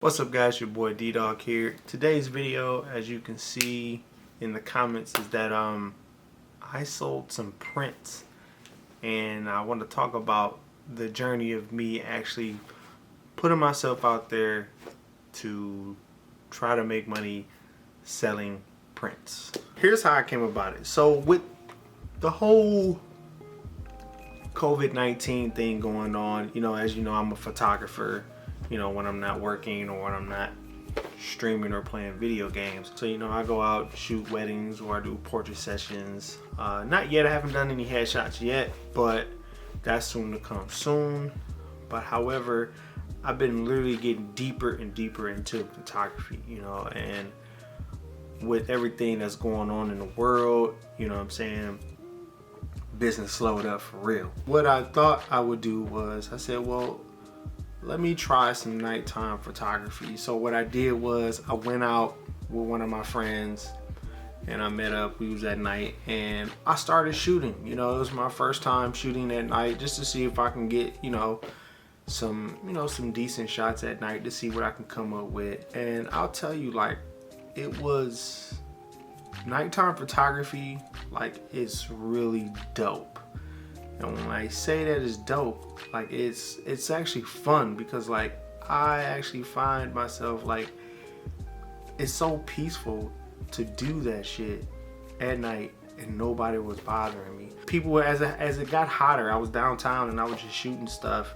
What's up guys, your boy D-Dog here. Today's video, as you can see in the comments, is that I sold some prints, and I want to talk about the journey of me actually putting myself out there to try to make money selling prints. Here's how I came about it. So with the whole COVID-19 thing going on, as you know, I'm a photographer. When I'm not working or when I'm not streaming or playing video games. So, I go out, shoot weddings, or I do portrait sessions. Not yet, I haven't done any headshots yet, but that's soon to come soon. But however, I've been literally getting deeper and deeper into photography, and with everything that's going on in the world, business slowed up for real. What I thought I would do was, I said, well, let me try some nighttime photography. So what I did was I went out with one of my friends and I met up. We was at night and I started shooting. It was my first time shooting at night, just to see if I can get some decent shots at night, to see what I can come up with. And I'll tell you, it was nighttime photography, it's really dope. And when I say that it's dope, it's actually fun, because I actually find myself it's so peaceful to do that shit at night and nobody was bothering me. People, as it got hotter, I was downtown and I was just shooting stuff,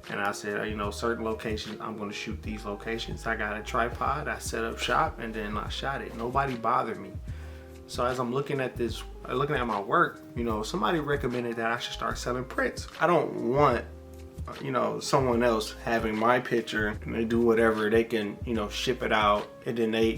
and I said, certain locations, I'm gonna shoot these locations. I got a tripod, I set up shop, and then I shot it. Nobody bothered me. So as I'm looking at my work, somebody recommended that I should start selling prints. I don't want, someone else having my picture and they do whatever, they can, ship it out, and then they,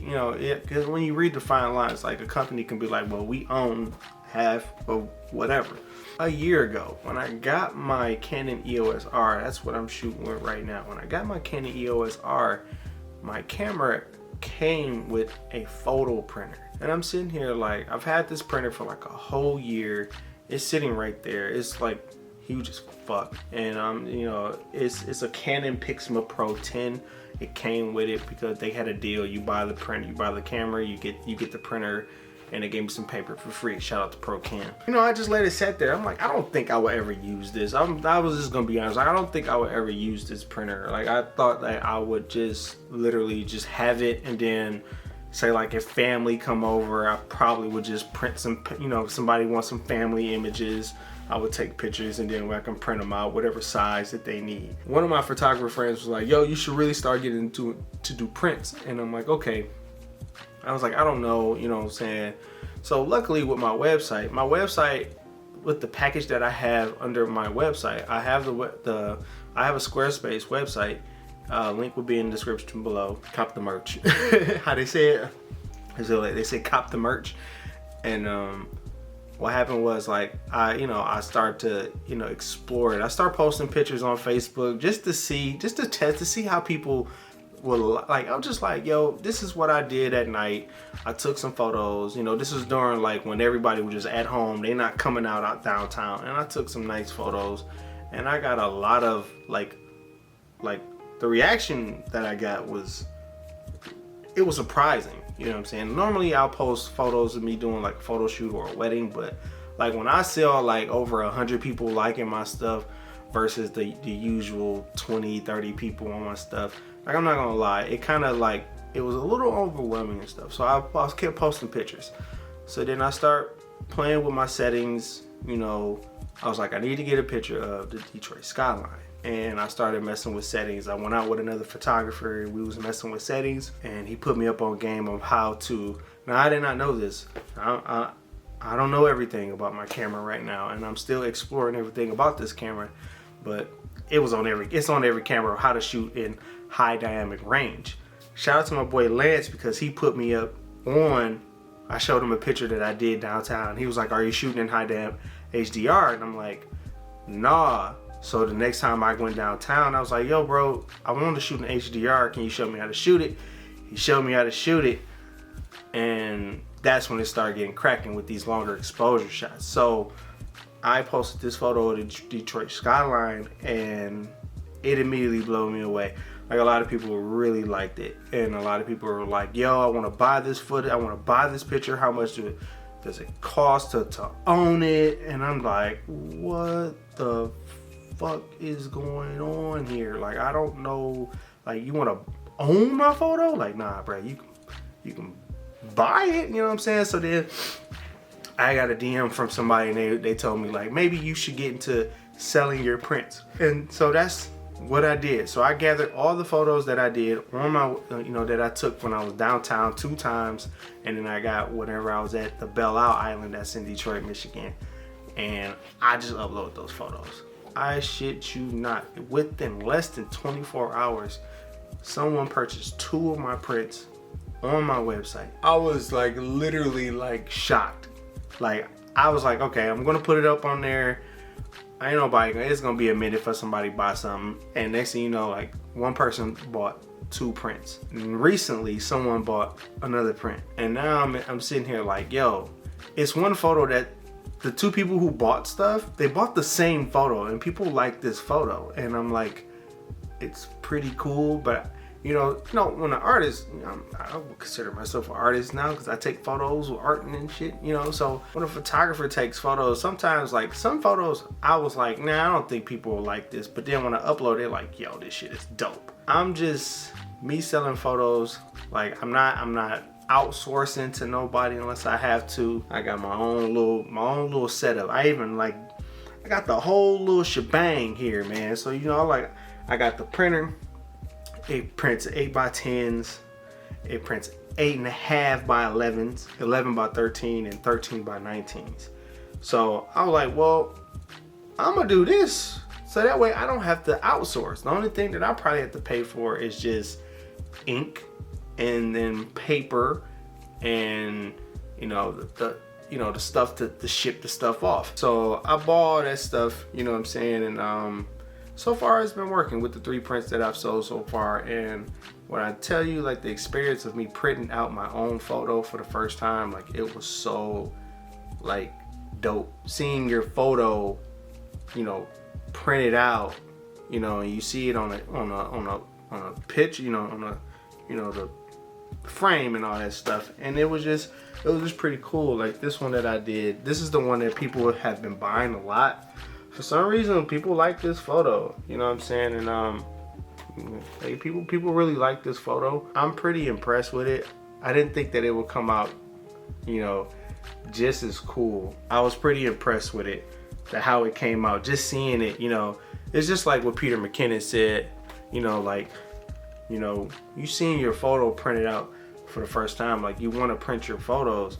because when you read the fine lines, a company can be like, well, we own half of whatever. A year ago, when I got my Canon EOS R, that's what I'm shooting with right now. When I got my Canon EOS R, my camera came with a photo printer. And I'm sitting here I've had this printer for a whole year. It's sitting right there. It's huge as fuck. And it's a Canon PIXMA Pro 10. It came with it because they had a deal. You buy the printer, you buy the camera, you get the printer, and they gave me some paper for free. Shout out to ProCam. I just let it sit there. I'm I don't think I will ever use this. I was just gonna be honest. I don't think I would ever use this printer. I thought that I would just literally just have it, and then say if family come over, I probably would just print some, if somebody wants some family images, I would take pictures and then I can print them out whatever size that they need. One of my photographer friends was like, yo, you should really start getting to do prints. And I'm like, okay. I was like, I don't know, what I'm saying? So luckily with my website, with the package that I have under my website, I have I have a Squarespace website. Link will be in the description below. Cop the merch. How they say it? So they say cop the merch. And what happened was I started to explore it. I started posting pictures on Facebook just to test to see how people will I'm just yo, this is what I did at night. I took some photos. This is during when everybody was just at home. They're not coming out downtown, and I took some nice photos, and I got a lot of the reaction that I got was surprising. You know what I'm saying? Normally I'll post photos of me doing a photo shoot or a wedding, but when I saw over 100 people liking my stuff versus the usual 20-30 people on my stuff, I'm not gonna lie, it kind of it was a little overwhelming and stuff. So I kept posting pictures. So then I start playing with my settings. I was I need to get a picture of the Detroit skyline. And I started messing with settings. I went out with another photographer, and we was messing with settings, and he put me up on game of how to. Now I did not know this. I don't know everything about my camera right now, and I'm still exploring everything about this camera. But it's on every camera how to shoot in high dynamic range. Shout out to my boy Lance, because he put me up on. I showed him a picture that I did downtown. He was like, "Are you shooting in high dynamic HDR?" And I'm like, "Nah." So the next time I went downtown, I was like, yo, bro, I wanted to shoot in HDR. Can you show me how to shoot it? He showed me how to shoot it. And that's when it started getting cracking with these longer exposure shots. So I posted this photo of the Detroit skyline, and it immediately blew me away. Like a lot of people really liked it, and a lot of people were like, yo, I want to buy this footage, I want to buy this picture, how much does it cost to own it? And I'm like, what the fuck is going on here? Like, I don't know, like, you want to own my photo? Like, nah, bro, you can buy it, you know what I'm saying? So then I got a DM from somebody, and they told me, like, maybe you should get into selling your prints. And so that's what I did. So I gathered all the photos that I did on my, that I took when I was downtown 2 times, and then I got whenever I was at the Belle Isle Island that's in Detroit, Michigan, and I just upload those photos. I shit you not, within less than 24 hours, someone purchased 2 of my prints on my website. I was like literally like shocked. Like, I was like, okay, I'm gonna put it up on there. Ain't nobody, it's gonna be a minute for somebody to buy something. And next thing you know, like, one person bought 2 prints. And recently, someone bought another print. And now I'm sitting here like, yo, it's one photo that the 2 people who bought stuff, they bought the same photo, and people like this photo. And I'm like, it's pretty cool, but when an artist, I would consider myself an artist now because I take photos with art and shit, so when a photographer takes photos, sometimes, like, some photos I was like, nah, I don't think people will like this, but then when I upload it, like, yo, this shit is dope. I'm just me selling photos. Like, I'm not outsourcing to nobody unless I have to. I got my own little setup. I got the whole little shebang here, man. So I got the printer. It prints 8x10s. It prints 8.5 by 11s, 11 by 13, and 13 by 19s. So I was like, well, I'm gonna do this so that way I don't have to outsource. The only thing that I probably have to pay for is just ink, and then paper, and the stuff to ship the stuff off. So I bought all that stuff, you know what I'm saying, and so far it's been working with the 3 prints that I've sold so far. And when I tell you, like, the experience of me printing out my own photo for the first time, like, it was so, like, dope. Seeing your photo, printed out, and you see it on a picture, on the frame and all that stuff, and it was just pretty cool. Like, this one that I did, this is the one that people have been buying a lot. For some reason, people like this photo, you know what I'm saying? And people really like this photo. I'm pretty impressed with it. I didn't think that it would come out, just as cool. I was pretty impressed with it, how it came out. Just seeing it, it's just like what Peter McKinnon said, you seeing your photo printed out for the first time, like, you want to print your photos,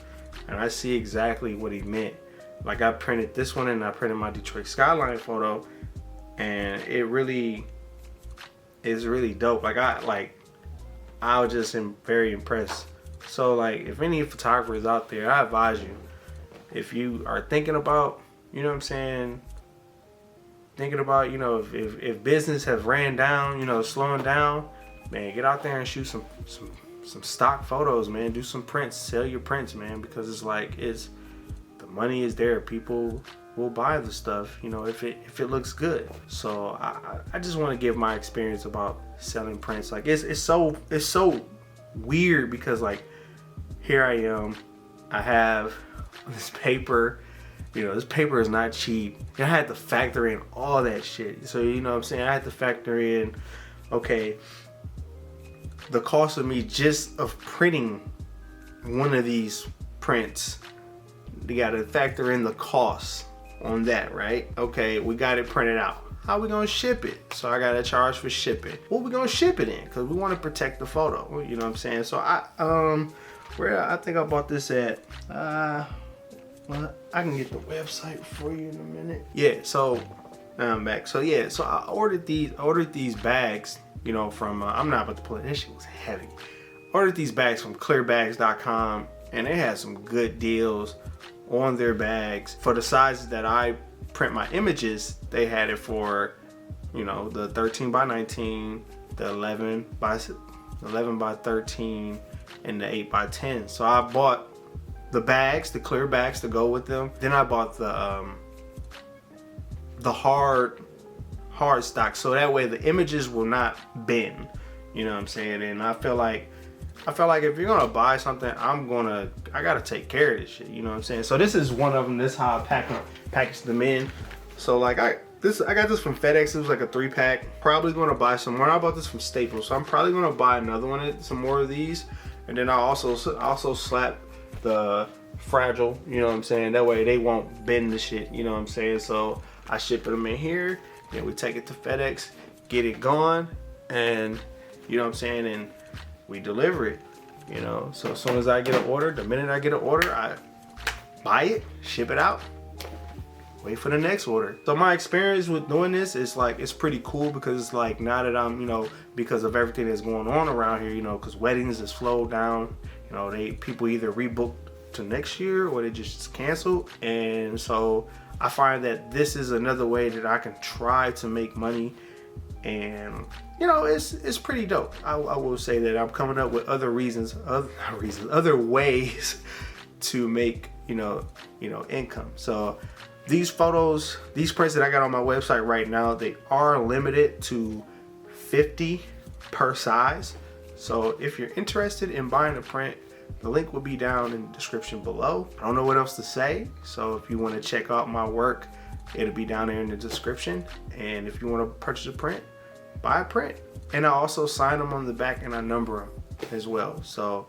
and I see exactly what he meant. Like, I printed this one, and I printed my Detroit skyline photo, and it really is really dope. I was just very impressed. So, like, if any photographers out there, I advise you, if you are thinking about, thinking about, if business has ran down, slowing down, man, get out there and shoot some stock photos, man. Do some prints, sell your prints, man, because it's the money is there. People will buy the stuff, if it looks good. So I just want to give my experience about selling prints. Like, it's so weird because, like, here I am, I have this paper. This paper is not cheap. I had to factor in all that shit. So, what I'm saying? I had to factor in, okay, the cost of me just of printing one of these prints. You got to factor in the cost on that, right? Okay, we got it printed out. How we gonna ship it? So I got to charge for shipping. What we gonna ship it in? Because we want to protect the photo. You know what I'm saying? So I think I bought this at well, I can get the website for you in a minute. Yeah, so now I'm back. So yeah, so I ordered these bags, from I'm not about to pull it. This shit was heavy. Ordered these bags from clearbags.com, and they had some good deals on their bags for the sizes that I print my images. They had it for, the 13 by 19, the 11 by 13, and the 8 by 10. So I bought the bags, the clear bags to go with them. Then I bought the hard stock, so that way the images will not bend. You know what I'm saying? And I feel like if you're gonna buy something, I gotta take care of this shit. You know what I'm saying? So this is one of them. This is how I package them in. So like I got this from FedEx. It was like a 3-pack. Probably gonna buy some more. I bought this from Staples, so I'm probably gonna buy another one, some more of these. And then I also slap the Fragile. You know what I'm saying? That way they won't bend the shit. You know what I'm saying? So I ship them in here. Then we take it to FedEx, get it gone, and you know what I'm saying, and we deliver it, you know. So as soon as I get an order, the minute I get an order, I buy it, ship it out, wait for the next order. So my experience with doing this is like, it's pretty cool because it's like, now that I'm, you know, because of everything that's going on around here, you know, because weddings is slowed down, you know, people either rebook to next year or they just canceled. And so I find that this is another way that I can try to make money. And you know, it's pretty dope. I will say that I'm coming up with other ways to make, you know, income. So these photos, these prints that I got on my website right now, they are limited to 50 per size. So if you're interested in buying a print, the link will be down in the description below. I don't know what else to say. So if you want to check out my work, it'll be down there in the description. And if you want to purchase a print, buy a print. And I also sign them on the back and I number them as well. So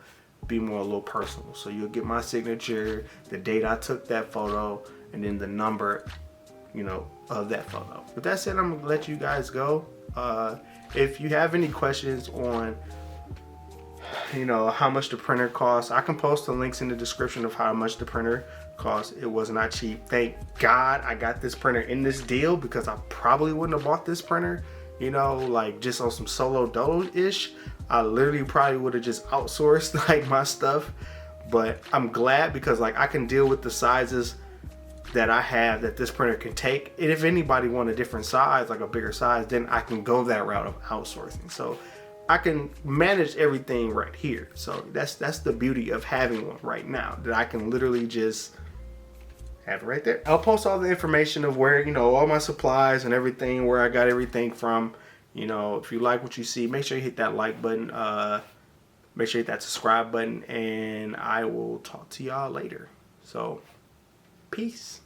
be more a little personal. So you'll get my signature, the date I took that photo, and then the number, you know, of that photo. With that said, I'm gonna let you guys go. If you have any questions on, you know, how much the printer costs, I can post the links in the description of how much the printer costs. It was not cheap. Thank God I got this printer in this deal, because I probably wouldn't have bought this printer, you know, like just on some solo dolo-ish. I literally probably would have just outsourced like my stuff. But I'm glad, because like I can deal with the sizes that I have that this printer can take. And if anybody want a different size, like a bigger size, then I can go that route of outsourcing. So I can manage everything right here. So that's the beauty of having one right now, that I can literally just have it right there. I'll post all the information of where, you know, all my supplies and everything, where I got everything from. You know, if you like what you see, make sure you hit that like button. Make sure you hit that subscribe button, and I will talk to y'all later. So, peace.